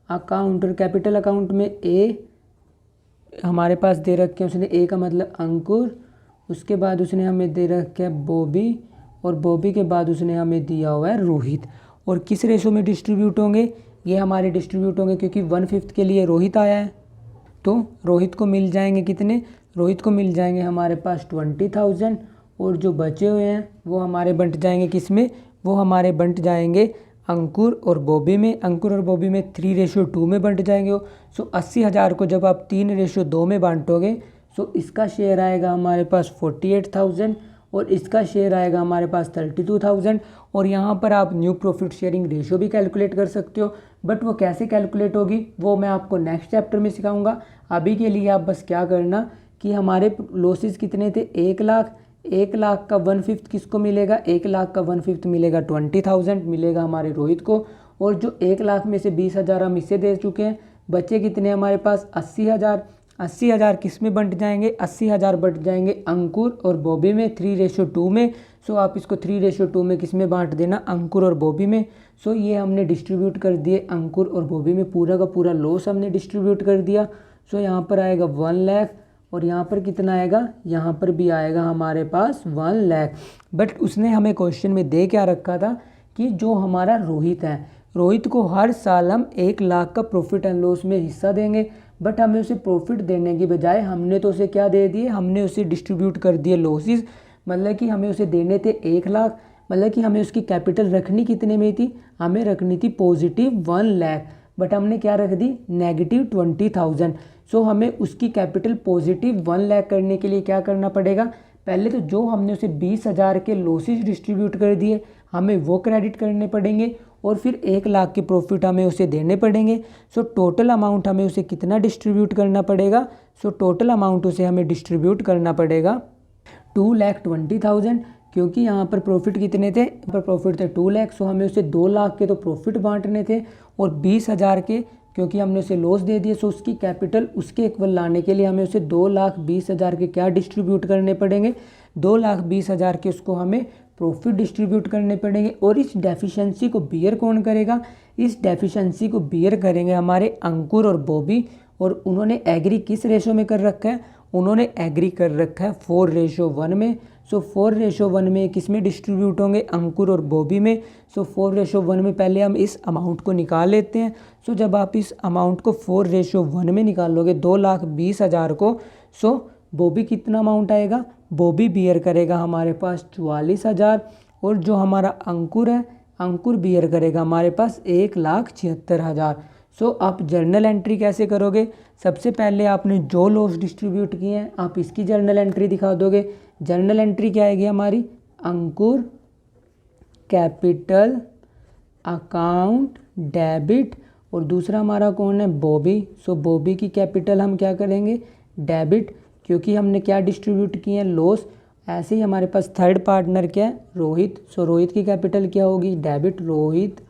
account. और कैपिटल अकाउंट में ए हमारे पास दे रखे हैं, उसने ए का मतलब अंकुर, उसके बाद उसने हमें दे रखे है बॉबी, और बॉबी के बाद उसने हमें दिया हुआ है रोहित। और किस रेशो में डिस्ट्रीब्यूट होंगे, ये हमारे डिस्ट्रीब्यूट होंगे क्योंकि 1/5 के लिए रोहित आया है तो रोहित को मिल जाएंगे कितने, रोहित को मिल जाएंगे हमारे पास 20,000 और जो बचे हुए हैं वो हमारे बंट जाएंगे किस में, वो हमारे बंट जाएंगे अंकुर और बॉबी में। अंकुर और बॉबी में 3:2 में बंट जाएंगे। सो 80,000 को जब आप 3:2 में बांटोगे सो इसका शेयर आएगा हमारे पास 48,000 और इसका शेयर आएगा हमारे पास 32,000। और यहाँ पर आप न्यू प्रॉफिट शेयरिंग रेशियो भी कैलकुलेट कर सकते हो, बट वो कैसे कैलकुलेट होगी वो मैं आपको नेक्स्ट चैप्टर में सिखाऊंगा। अभी के लिए आप बस क्या करना कि हमारे लॉसेस कितने थे, 1,00,000। 1,00,000 का 1/5 किसको मिलेगा, 1,00,000 का 1/5 मिलेगा 20,000 मिलेगा हमारे रोहित को। और जो 1,00,000 में से 20,000 हम इसे दे चुके हैं, बचे कितने हमारे पास 80,000। 80,000 किस में बंट जाएंगे, 80,000 बंट जाएंगे अंकुर और बॉबी में 3:2 में। सो आप इसको 3:2 में किस में बांट देना, अंकुर और बॉबी में। सो ये हमने डिस्ट्रीब्यूट कर दिए अंकुर और बॉबी में, पूरा का पूरा लॉस हमने डिस्ट्रीब्यूट कर दिया। सो यहाँ पर आएगा 1,00,000 और यहाँ पर कितना आएगा, यहाँ पर भी आएगा हमारे पास 1,00,000। बट उसने हमें क्वेश्चन में दे क्या रखा था कि जो हमारा रोहित है, रोहित को हर साल हम 1,00,000 का प्रॉफिट एंड लॉस में हिस्सा देंगे। बट हमें उसे प्रॉफिट देने की बजाय हमने तो उसे क्या दे दिए, हमने उसे डिस्ट्रीब्यूट कर दिए लॉसेस। मतलब कि हमें उसे देने थे 1,00,000, मतलब कि हमें उसकी कैपिटल रखनी कितने में थी, हमें रखनी थी पॉजिटिव 1,00,000, बट हमने क्या रख दी, नेगेटिव 20,000। सो हमें उसकी कैपिटल पॉजिटिव 1,00,000 करने के लिए क्या करना पड़ेगा, पहले तो जो हमने उसे 20,000 के लॉसेस डिस्ट्रीब्यूट कर दिए हमें वो क्रेडिट करने पड़ेंगे और फिर 1,00,000 के प्रॉफिट हमें उसे देने पड़ेंगे। सो टोटल अमाउंट हमें उसे कितना डिस्ट्रीब्यूट करना पड़ेगा, सो टोटल अमाउंट उसे हमें डिस्ट्रीब्यूट करना पड़ेगा 2,20,000, क्योंकि यहाँ पर प्रॉफिट कितने थे, यहाँ पर प्रॉफिट थे 2,00,000। सो हमें उसे 2,00,000 के तो प्रॉफिट बांटने थे और 20,000 के क्योंकि हमने उसे लॉस दे दिए। सो उसकी कैपिटल उसके इक्वल लाने के लिए हमें उसे 2,20,000 के क्या डिस्ट्रीब्यूट करने पड़ेंगे, 2,20,000 के उसको हमें प्रॉफिट डिस्ट्रीब्यूट करने पड़ेंगे। और इस डेफिशिएंसी को बियर कौन करेगा, इस डेफिशिएंसी को बियर करेंगे हमारे अंकुर और बॉबी। और उन्होंने एग्री किस रेशो में कर रखा है, उन्होंने एग्री कर रखा है 4:1 में। सो 4:1 में किस में डिस्ट्रीब्यूट होंगे, अंकुर और बॉबी में। सो 4:1 में पहले हम इस अमाउंट को निकाल लेते हैं। सो जब आप इस अमाउंट को 4:1 में निकालोगे 2,20,000 को, सो बॉबी कितना अमाउंट आएगा, बॉबी बियर करेगा हमारे पास 44,000 और जो हमारा अंकुर है, अंकुर बियर करेगा हमारे पास 1,76,000। सो आप जर्नल एंट्री कैसे करोगे, सबसे पहले आपने जो लॉस डिस्ट्रीब्यूट किए हैं आप इसकी जर्नल एंट्री दिखा दोगे। जर्नल एंट्री क्या आएगी हमारी, अंकुर कैपिटल अकाउंट डेबिट और दूसरा हमारा कौन है, बॉबी। सो बॉबी की कैपिटल हम क्या करेंगे, डेबिट, क्योंकि हमने क्या डिस्ट्रीब्यूट किए हैं, लॉस। ऐसे ही हमारे पास थर्ड पार्टनर क्या है, रोहित। सो रोहित की कैपिटल क्या होगी, debit, Rohit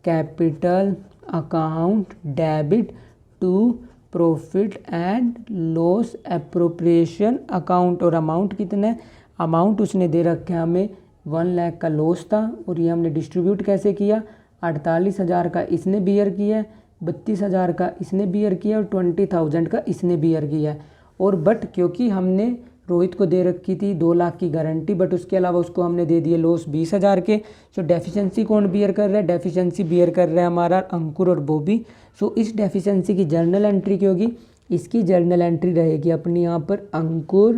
capital account debit to profit and loss appropriation account. और अमाउंट कितना है, अमाउंट उसने दे रखे हैं हमें 1,00,000 का लॉस था और ये हमने डिस्ट्रीब्यूट कैसे किया, 48,000 का इसने बियर किया है, 32,000 का इसने बियर किया और 20,000 का इसने बियर किया है। और बट क्योंकि हमने रोहित को दे रखी थी 2,00,000 की गारंटी, बट उसके अलावा उसको हमने दे दिए लॉस 20,000 के। सो डेफिशिएंसी कौन बियर कर रहा है, डेफिशिएंसी बियर कर रहा है हमारा अंकुर और बॉबी। सो इस डेफिशिएंसी की जर्नल एंट्री क्या होगी, इसकी जर्नल एंट्री रहेगी अपनी यहाँ पर अंकुर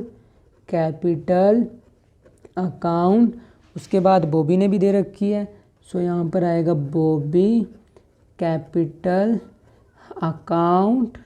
कैपिटल अकाउंट, उसके बाद बॉबी ने भी दे रखी है। सो यहाँ पर आएगा Bobby capital account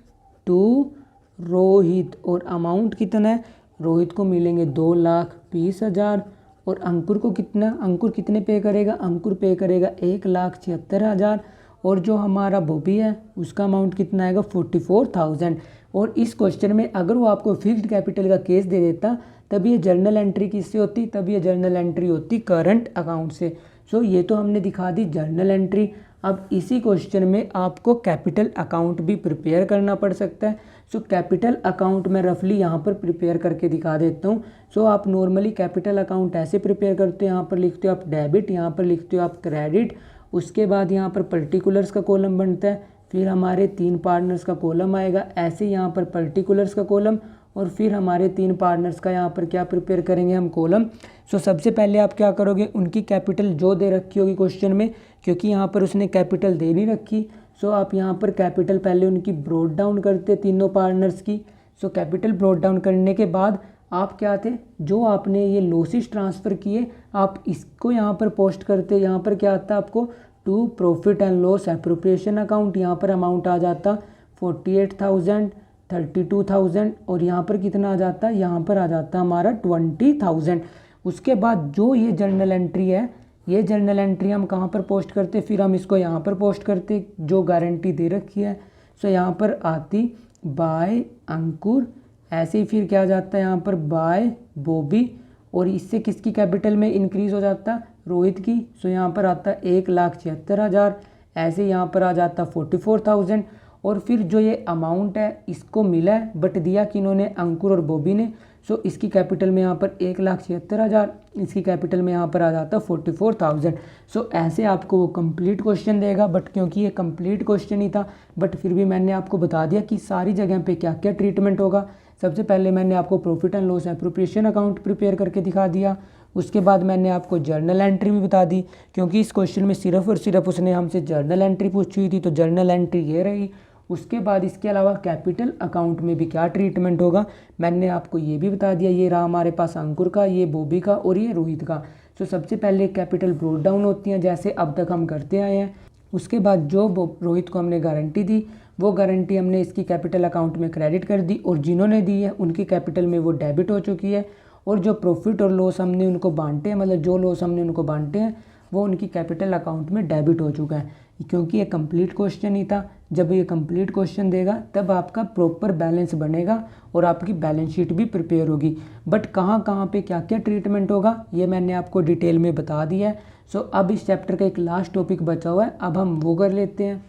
to Rohit और अमाउंट कितना है, रोहित को मिलेंगे 2,20,000 और अंकुर को कितना, अंकुर कितने पे करेगा, अंकुर पे करेगा 1,76,000 और जो हमारा बॉबी है उसका अमाउंट कितना आएगा 44,000। और इस क्वेश्चन में अगर वो आपको फिक्स्ड कैपिटल का केस दे देता तब ये जर्नल एंट्री किससे होती, तब ये जर्नल एंट्री होती करंट अकाउंट से। सो ये तो हमने दिखा दी जर्नल एंट्री। अब इसी क्वेश्चन में आपको कैपिटल अकाउंट भी प्रिपेयर करना पड़ सकता है। सो कैपिटल अकाउंट मैं रफली यहाँ पर प्रिपेयर करके दिखा देता हूँ। सो आप नॉर्मली कैपिटल अकाउंट ऐसे प्रिपेयर करते हो, यहाँ पर लिखते हो आप डेबिट, यहाँ पर लिखते हो आप क्रेडिट, उसके बाद यहाँ पर पर्टिकुलर्स का कॉलम बनता है, फिर हमारे 3 पार्टनर्स का कॉलम आएगा, ऐसे यहाँ पर पर्टिकुलर्स का कॉलम और फिर हमारे 3 पार्टनर्स का यहाँ पर क्या प्रिपेयर करेंगे हम, कॉलम। सो सबसे पहले आप क्या करोगे, उनकी कैपिटल जो दे रखी होगी क्वेश्चन में, क्योंकि यहाँ पर उसने कैपिटल दे नहीं रखी, सो आप यहाँ पर कैपिटल पहले उनकी ब्रोड डाउन करते तीनों पार्टनर्स की। सो कैपिटल ब्रॉट डाउन करने के बाद आप क्या थे, जो आपने ये लॉसेस ट्रांसफ़र किए आप इसको यहाँ पर पोस्ट करते, यहाँ पर क्या आता आपको to profit and loss appropriation account. यहाँ पर अमाउंट आ जाता 48,000, 32,000 और यहाँ पर कितना आ जाता, यहाँ पर आ जाता हमारा 20,000। उसके बाद जो ये जर्नल एंट्री है, ये जर्नल एंट्री हम कहाँ पर पोस्ट करते, फिर हम इसको यहाँ पर पोस्ट करते जो गारंटी दे रखी है। सो यहाँ पर आती बाय अंकुर, ऐसे ही फिर क्या जाता है यहाँ पर बाय बॉबी, और इससे किसकी कैपिटल में इंक्रीज़ हो जाता, रोहित की। सो यहाँ पर आता 1,76,000, ऐसे यहाँ पर आ जाता 44,000। और फिर जो ये अमाउंट है इसको मिला है बट दिया किन्होंने, अंकुर और बॉबी ने। सो इसकी कैपिटल में यहाँ पर 1,76,000, इसकी कैपिटल में यहाँ पर आ जाता 44,000। सो ऐसे आपको वो कंप्लीट क्वेश्चन देगा, बट क्योंकि ये कंप्लीट क्वेश्चन ही था बट फिर भी मैंने आपको बता दिया कि सारी जगह पे क्या क्या ट्रीटमेंट होगा। सबसे पहले मैंने आपको profit and loss appropriation account prepare करके दिखा दिया, उसके बाद मैंने आपको जर्नल एंट्री भी बता दी, क्योंकि इस क्वेश्चन में सिर्फ और सिर्फ उसने हमसे जर्नल एंट्री पूछी हुई थी, तो जर्नल एंट्री ये रही। उसके बाद इसके अलावा कैपिटल अकाउंट में भी क्या ट्रीटमेंट होगा मैंने आपको ये भी बता दिया। ये रहा हमारे पास अंकुर का, ये बॉबी का और ये रोहित का। तो सबसे पहले कैपिटल ब्रॉट डाउन होती हैं जैसे अब तक हम करते आए हैं। उसके बाद जो रोहित को हमने गारंटी दी वो गारंटी हमने इसकी कैपिटल अकाउंट में क्रेडिट कर दी, और जिन्होंने दी है उनकी कैपिटल में वो डेबिट हो चुकी है। और जो प्रॉफिट और लॉस हमने उनको बांटे हैं, मतलब जो लॉस हमने उनको बांटे हैं वो उनकी कैपिटल अकाउंट में डेबिट हो चुका है, क्योंकि ये कंप्लीट क्वेश्चन ही था। जब ये कंप्लीट क्वेश्चन देगा तब आपका प्रॉपर बैलेंस बनेगा और आपकी बैलेंस शीट भी प्रिपेयर होगी। बट कहाँ कहाँ पे क्या क्या ट्रीटमेंट होगा ये मैंने आपको डिटेल में बता दिया है। सो अब इस चैप्टर का एक लास्ट टॉपिक बचा हुआ है, अब हम वो कर लेते हैं।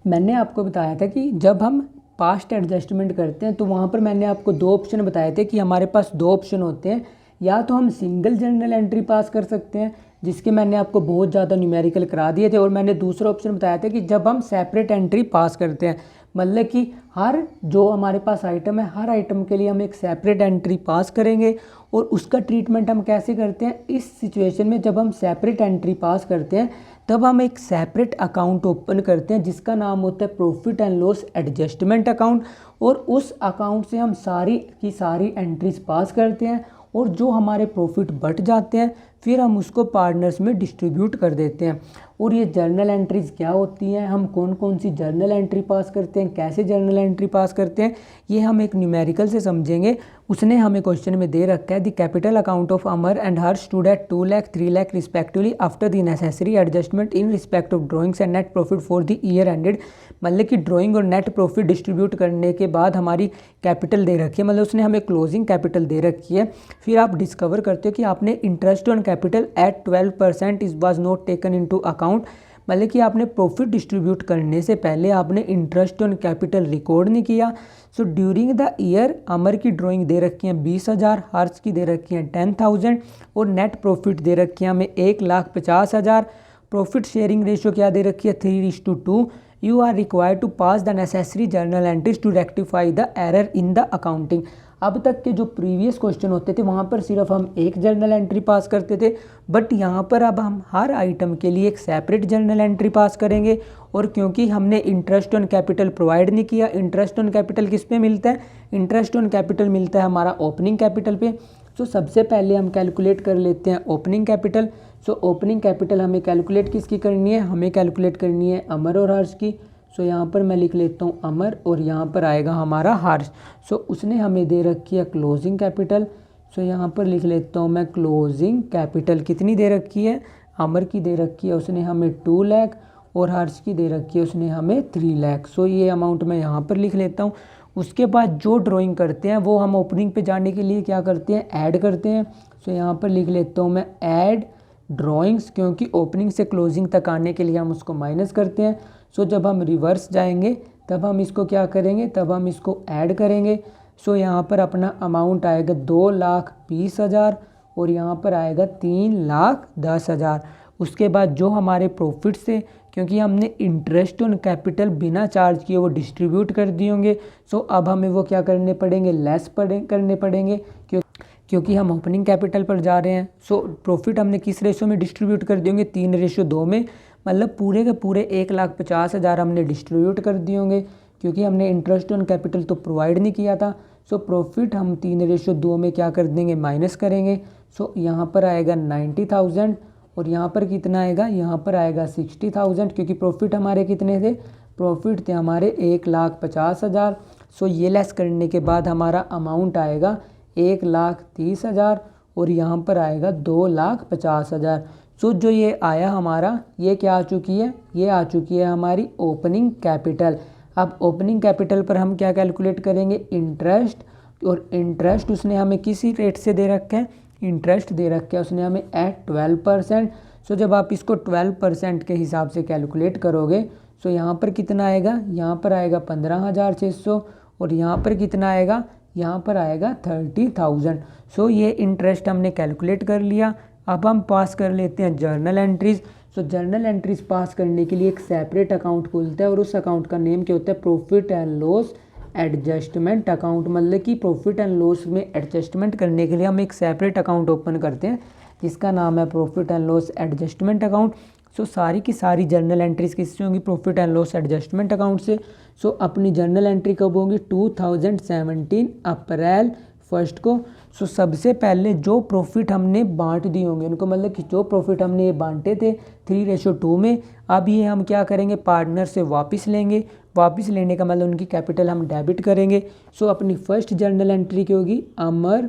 मैंने आपको बताया था कि जब हम पास्ट एडजस्टमेंट करते हैं तो वहाँ पर मैंने आपको दो ऑप्शन बताए थे कि हमारे पास दो ऑप्शन होते हैं, या तो हम सिंगल जर्नल एंट्री पास कर सकते हैं जिसके मैंने आपको बहुत ज़्यादा न्यूमेरिकल करा दिए थे, और मैंने दूसरा ऑप्शन बताया था कि जब हम सेपरेट एंट्री पास करते हैं, मतलब कि हर जो हमारे पास आइटम है हर आइटम के लिए हम एक सेपरेट एंट्री पास करेंगे। और उसका ट्रीटमेंट हम कैसे करते हैं, इस सिचुएशन में जब हम सेपरेट एंट्री पास करते हैं तब हम एक सेपरेट अकाउंट ओपन करते हैं जिसका नाम होता है profit and loss adjustment account, और उस अकाउंट से हम सारी की सारी एंट्रीज पास करते हैं, और जो हमारे प्रॉफिट बच जाते हैं फिर हम उसको पार्टनर्स में डिस्ट्रीब्यूट कर देते हैं। और ये जर्नल एंट्रीज़ क्या होती हैं, हम कौन कौन सी जर्नल एंट्री पास करते हैं, कैसे जर्नल एंट्री पास करते हैं, ये हम एक न्यूमेरिकल से समझेंगे। उसने हमें क्वेश्चन में दे रखा है the capital account of Amar and her stood at 2 lakh 3 lakh respectively after the necessary adjustment in respect of drawings and net profit for the year ended. मतलब कि ड्राइंग और नेट प्रॉफिट डिस्ट्रीब्यूट करने के बाद हमारी कैपिटल दे रखी है, मतलब उसने हमें क्लोजिंग कैपिटल दे रखी है। फिर आप डिस्कवर करते हो कि आपने interest on capital eight 12% is was not taken into account, मतलब कि आपने प्रॉफिट डिस्ट्रीब्यूट करने से पहले आपने इंटरेस्ट ऑन कैपिटल रिकॉर्ड नहीं किया। सो ड्यूरिंग द ईयर अमर की ड्राइंग दे रखी है 20,000, हर्ष की दे रखी है 10,000, और नेट प्रॉफिट दे रखी है हमें 1,50,000। प्रॉफिट शेयरिंग रेशियो क्या दे रखी है 3:2। You are required to pass the necessary journal entries to rectify the error in the accounting. अब तक के जो प्रीवियस क्वेश्चन होते थे वहाँ पर सिर्फ हम एक जर्नल एंट्री पास करते थे, बट यहाँ पर अब हम हर आइटम के लिए एक सेपरेट जर्नल एंट्री पास करेंगे। और क्योंकि हमने इंटरेस्ट ऑन कैपिटल प्रोवाइड नहीं किया, इंटरेस्ट ऑन कैपिटल किस पे मिलता है, इंटरेस्ट ऑन कैपिटल मिलता है हमारा ओपनिंग कैपिटल पे। सो सबसे पहले हम कैलकुलेट कर लेते हैं opening capital. So opening capital हमें कैलकुलेट किसकी करनी है, हमें कैलकुलेट करनी है अमर और हर्ष की। सो यहाँ पर मैं लिख लेता हूँ अमर और यहाँ पर आएगा हमारा हर्ष। सो उसने हमें दे रखी है क्लोजिंग कैपिटल। सो यहाँ पर लिख लेता हूँ मैं क्लोजिंग कैपिटल कितनी दे रखी है, अमर की दे रखी है उसने हमें 2 लाख, और हर्ष की दे रखी है उसने हमें 3 लाख। सो ये अमाउंट मैं यहाँ पर लिख लेता हूँ। उसके बाद जो ड्राइंग करते हैं वो हम ओपनिंग पे जाने के लिए क्या करते हैं, ऐड करते हैं। सो यहाँ पर लिख लेता हूँ मैं ऐड ड्राइंग्स, क्योंकि ओपनिंग से क्लोजिंग तक आने के लिए हम उसको माइनस करते हैं। सो जब हम रिवर्स जाएंगे तब हम इसको क्या करेंगे, तब हम इसको ऐड करेंगे। सो यहाँ पर अपना अमाउंट आएगा 2,20,000 और यहाँ पर आएगा 3,10,000। उसके बाद जो हमारे प्रॉफिट से, क्योंकि हमने इंटरेस्ट ऑन कैपिटल बिना चार्ज किए वो डिस्ट्रीब्यूट कर दिए होंगे, सो अब हमें वो क्या करने पड़ेंगे, लेस करने पड़ेंगे, क्योंकि हम ओपनिंग कैपिटल पर जा रहे हैं। सो प्रॉफिट हमने किस रेशो में डिस्ट्रीब्यूट कर दिए होंगे, 3:2 में, मतलब पूरे के पूरे 1,50,000 हमने डिस्ट्रीब्यूट कर दिए होंगे। क्योंकि हमने इंटरेस्ट ऑन कैपिटल तो प्रोवाइड नहीं किया था। सो प्रॉफिट हम 3:2 में क्या कर देंगे, माइनस करेंगे। सो यहाँ पर आएगा 90,000 और यहाँ पर कितना आएगा, यहाँ पर आएगा 60,000, क्योंकि प्रॉफिट हमारे कितने थे, प्रॉफिट थे हमारे 1,50,000। सो ये लेस करने के बाद हमारा अमाउंट आएगा 1,30,000 और यहाँ पर आएगा 2,50,000। सो जो ये आया हमारा, ये क्या आ चुकी है, ये आ चुकी है हमारी ओपनिंग कैपिटल। अब ओपनिंग कैपिटल पर हम क्या कैलकुलेट करेंगे, इंटरेस्ट, और इंटरेस्ट उसने हमें किसी रेट से दे रखा है, इंटरेस्ट दे रखा है उसने हमें एट 12%। सो जब आप इसको 12% के हिसाब से कैलकुलेट करोगे, सो यहाँ पर कितना आएगा, यहाँ पर आएगा 15,600 और यहाँ पर कितना आएगा, यहाँ पर आएगा 30,000। सो ये इंटरेस्ट हमने कैलकुलेट कर लिया। अब हम पास कर लेते हैं जर्नल एंट्रीज़। सो जर्नल एंट्रीज पास करने के लिए एक सेपरेट अकाउंट खुलता है और उस अकाउंट का नेम क्या होता है, profit and loss adjustment account. मतलब कि प्रॉफिट एंड लॉस में एडजस्टमेंट करने के लिए हम एक सेपरेट अकाउंट ओपन करते हैं जिसका नाम है profit and loss adjustment account. So सारी की सारी जर्नल एंट्रीज किससे होंगी, profit and loss adjustment account से। सो अपनी जर्नल एंट्री कब होंगी, 2017 अप्रैल 1 को। सो सबसे पहले जो प्रॉफिट हमने बांट दिए होंगे उनको, मतलब कि जो प्रॉफिट हमने ये बांटे थे 3:2 में, अब ये हम क्या करेंगे, पार्टनर से वापस लेंगे। वापस लेने का मतलब उनकी कैपिटल हम डेबिट करेंगे। सो अपनी फर्स्ट जर्नल एंट्री की होगी अमर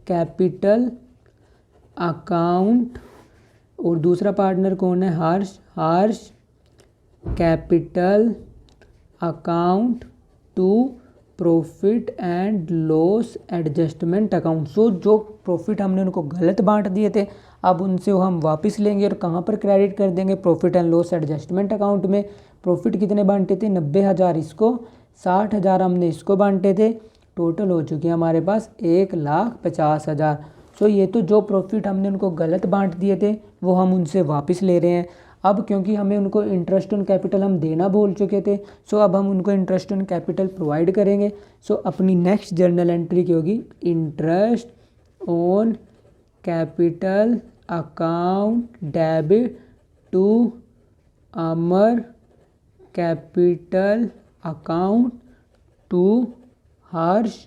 कैपिटल अकाउंट, और दूसरा पार्टनर कौन है, Harsh capital account to profit and loss adjustment account. So जो प्रॉफिट हमने उनको गलत बांट दिए थे अब उनसे वो हम वापस लेंगे और कहाँ पर क्रेडिट कर देंगे, profit and loss adjustment account में। प्रॉफिट कितने बांटे थे, 90,000 इसको, 60,000 हमने इसको बांटे थे। टोटल हो चुके हैं हमारे पास 1,50,000। सो ये तो जो प्रॉफिट हमने उनको गलत बांट दिए थे वो हम उनसे वापस ले रहे हैं। अब क्योंकि हमें उनको इंटरेस्ट ऑन कैपिटल हम देना भूल चुके थे, सो अब हम उनको इंटरेस्ट ऑन कैपिटल प्रोवाइड करेंगे। सो अपनी नेक्स्ट जर्नल एंट्री की होगी interest on capital account debit to Amar capital account to Harsh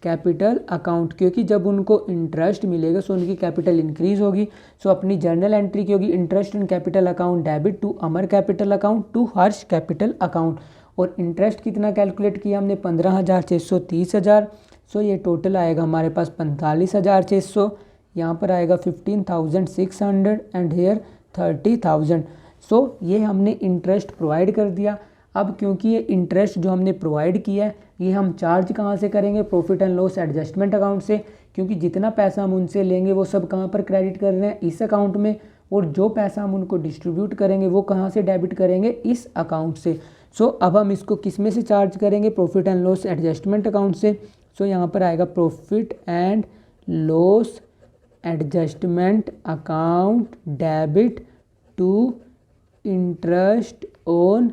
capital account, क्योंकि जब उनको इंटरेस्ट मिलेगा सो उनकी कैपिटल इंक्रीज होगी। सो अपनी जर्नल एंट्री की होगी interest in capital account debit to Amar capital account to Harsh capital account. और इंटरेस्ट कितना कैलकुलेट किया हमने, 15,630,000। सो ये टोटल आएगा हमारे पास 45,600। यहाँ पर आएगा 15,600 एंड हेयर 30,000। सो ये हमने इंटरेस्ट प्रोवाइड कर दिया। अब क्योंकि ये इंटरेस्ट जो हमने प्रोवाइड किया है ये हम चार्ज कहाँ से करेंगे, profit and loss adjustment account से, क्योंकि जितना पैसा हम उनसे लेंगे वो सब कहाँ पर क्रेडिट कर रहे हैं, इस अकाउंट में, और जो पैसा हम उनको डिस्ट्रीब्यूट करेंगे वो कहाँ से डेबिट करेंगे, इस अकाउंट से। सो अब हम इसको किस में से चार्ज करेंगे, profit and loss adjustment account से। सो यहाँ पर आएगा profit and loss adjustment account debit to interest on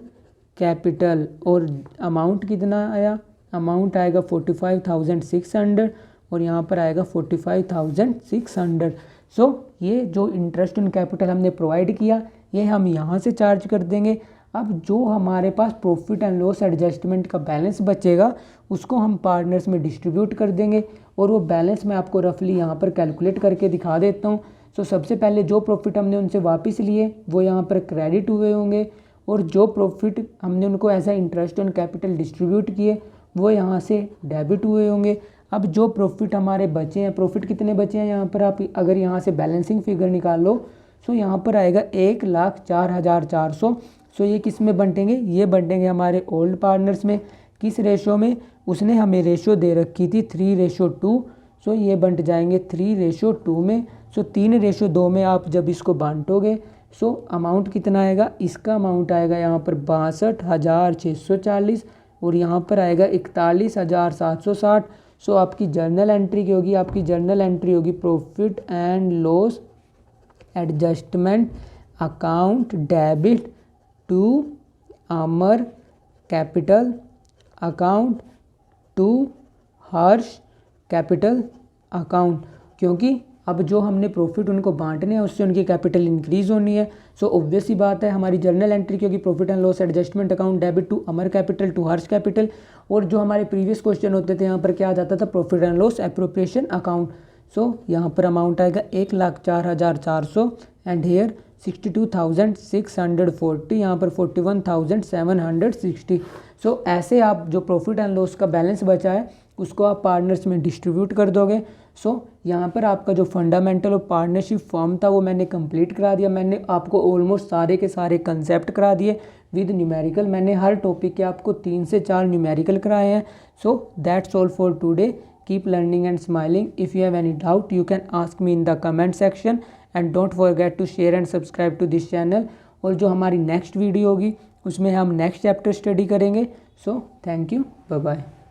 capital, और अमाउंट कितना आया, अमाउंट आएगा 45,600 और यहाँ पर आएगा 45,600। सो ये जो इंटरेस्ट ऑन कैपिटल हमने प्रोवाइड किया ये हम यहाँ से चार्ज कर देंगे। अब जो हमारे पास प्रॉफिट एंड लॉस एडजस्टमेंट का बैलेंस बचेगा उसको हम पार्टनर्स में डिस्ट्रीब्यूट कर देंगे, और वो बैलेंस मैं आपको रफली यहाँ पर कैलकुलेट करके दिखा देता हूँ। सो सबसे पहले जो प्रॉफिट हमने उनसे वापस लिए वो यहाँ पर क्रेडिट हुए होंगे, और जो प्रॉफिट हमने उनको as a interest on capital distribute किए वो यहाँ से डेबिट हुए होंगे। अब जो प्रॉफिट हमारे बचे हैं, प्रॉफिट कितने बचे हैं यहाँ पर, आप अगर यहाँ से बैलेंसिंग फिगर निकाल लो सो यहाँ पर आएगा 1,04,400। सो ये किस में बंटेंगे, ये बंटेंगे हमारे ओल्ड पार्टनर्स में। किस रेशो में, उसने हमें रेशो दे रखी थी 3:2। सो ये बंट जाएंगे 3:2 में। सो 3:2 में आप जब इसको बांटोगे सो अमाउंट कितना आएगा, इसका अमाउंट आएगा यहाँ पर 62,640 और यहाँ पर आएगा 41,760। सो आपकी जर्नल एंट्री की होगी, आपकी जर्नल एंट्री होगी profit and loss adjustment account debit to Amar capital account to Harsh capital account, क्योंकि अब जो हमने प्रॉफिट उनको बांटने हैं उससे उनकी कैपिटल इंक्रीज़ होनी है। सो ऑब्वियस ही बात है हमारी जर्नल एंट्री की होगी profit and loss adjustment account debit to Amar capital to Harsh capital. और जो हमारे प्रीवियस क्वेश्चन होते थे यहाँ पर क्या आ जाता था, profit and loss appropriation account. So यहाँ पर अमाउंट आएगा 1,04,400 एंड हेयर 62,640, यहाँ पर 41,760। सो ऐसे आप जो प्रॉफिट एंड लॉस का बैलेंस बचा है उसको आप पार्टनर्स में डिस्ट्रीब्यूट कर दोगे। सो यहाँ पर आपका जो फंडामेंटल और पार्टनरशिप फॉर्म था वो मैंने कंप्लीट करा दिया। मैंने आपको ऑलमोस्ट सारे के सारे कंसेप्ट करा दिए विद न्यूमेरिकल। मैंने हर टॉपिक के आपको 3 से 4 न्यूमेरिकल कराए हैं। So that's all for today. Keep learning and smiling. If you have any doubt you can ask me in the comment section and don't forget to share and subscribe to this channel. और जो हमारी next video होगी उसमें हम next chapter study करेंगे। So thank you, bye bye.